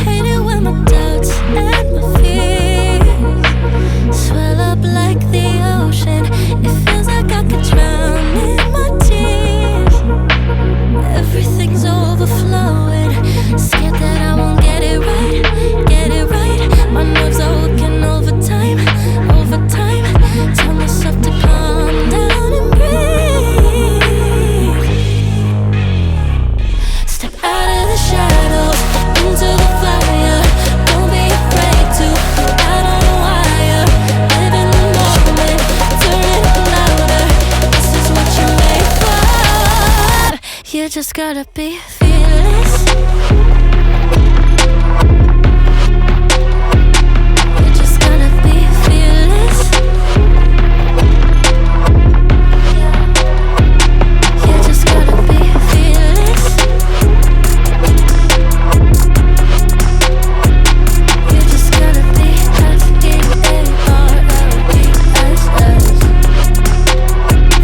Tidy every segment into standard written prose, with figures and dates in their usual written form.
Hate it when my doubts and my fears swell up like the ocean. It feels like I could drown in my tears. Everything's overflowing. Scared that I won't get it right, get it right. My nerves are working overtime, overtime. Tell myself to calm down and breathe. Step out of the shadows into the fire. Don't be afraid to go out on a wire. Live in the moment, turn it up louder. This is what you're made for. You just gotta be fearless. You just gotta be fearless. You just gotta be fearless. You just gotta be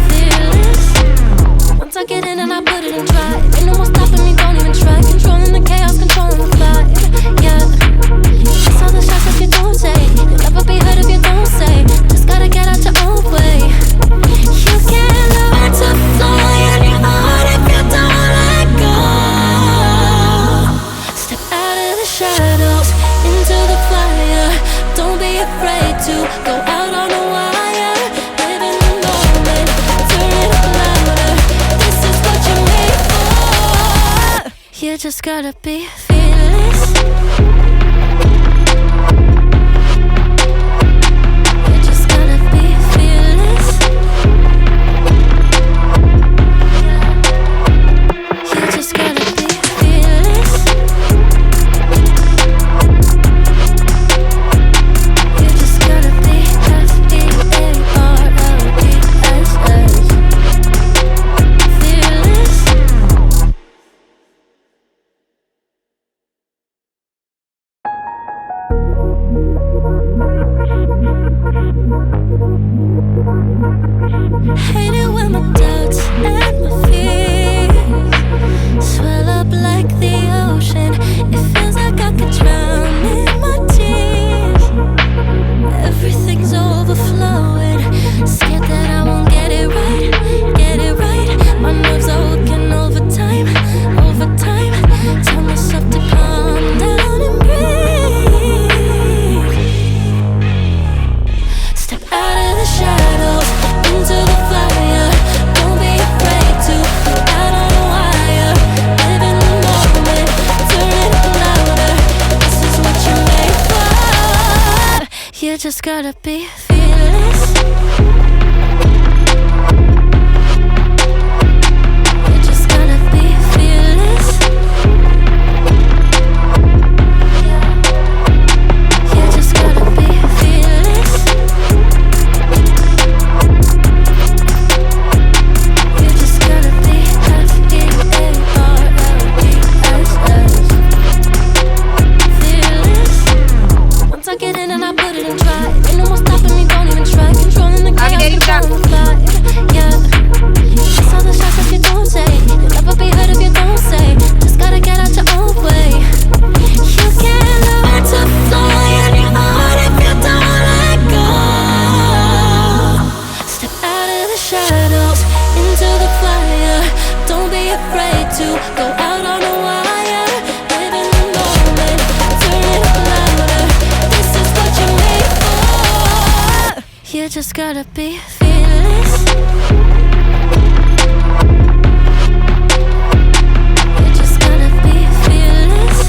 fearless. Once I get in and I put it in drive, ain't no more stopping me, don't even try. Controlling the chaos, controlling the vibe. Yeah, that's all the shots if you don't say. You'll never be heard if you don't say. Just gotta get out your own way. You can't learn to fly in your heart if you don't let go. Step out of the shadows into the fire. Don't be afraid to go out on a wire. Live in the moment, turn it up louder. This is what you're made for. You just gotta be fearless. You just gotta be fearless. You just gotta be fearless. You just gotta be fearless. Hate it when my doubts and my fears swell up like the ocean. It feels like I could drown in my tears. Everything's overflowing. Scared that I won't get it right, get it right. My nerves are working overtime, overtime. Tell myself to calm down and breathe. Step out of the shadows into the fire. Don't be afraid to go out on a wire. Live in the moment, turn it up louder. This is what you're made for. You just gotta be fearless. You just gotta be fearless. You just gotta be fearless. You just gotta be fearless. Once I get in and I put it in drive, ain't no more stopping me, don't even try. Controlling the chaos, controlling the vibe. Yeah, that's all the shots if you don't say. You'll never be heard if you don't say. Just gotta get out your own way. You can't learn to fly in your heart if you don't let go. Step out of the shadows into the fire. Don't be afraid to go out on a wire. Live in the moment, turn it up louder. This is what you're made for. You just gotta be fearless. You just gotta be fearless.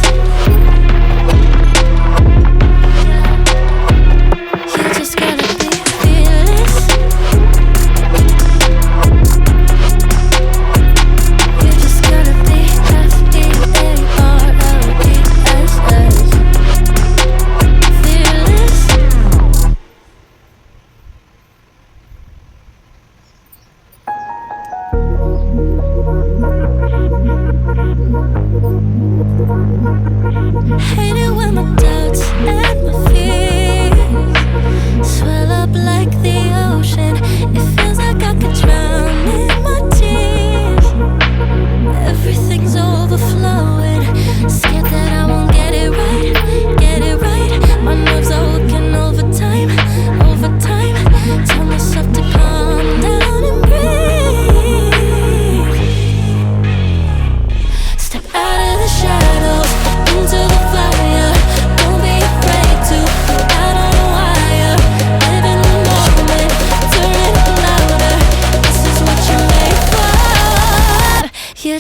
You just gotta be fearless. You just gotta be fearless. Hate it when my doubts and my fears swell up like the ocean. It feels like I could drown in my tears.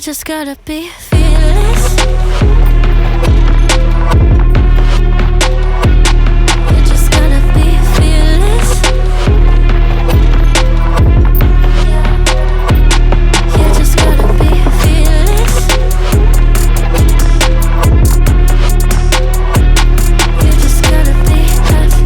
just gotta be fearless. You just gotta be fearless. You just gotta be fearless. You just gotta be fearless.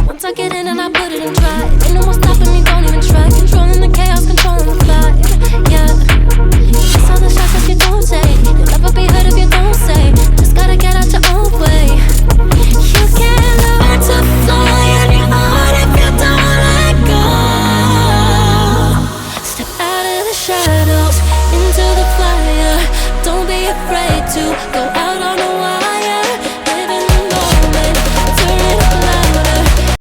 Once I get in and I put it in drive, ain't no more stopping me, don't even try. Controlling the chaos, controlling the vibe. Yeah, that's all the shots that you don't take. You'll never be heard if you don't say. Just gotta get out your own way. You can't learn to fly on your own if you don't let go. Step out of the shadows into the fire. Don't be afraid to go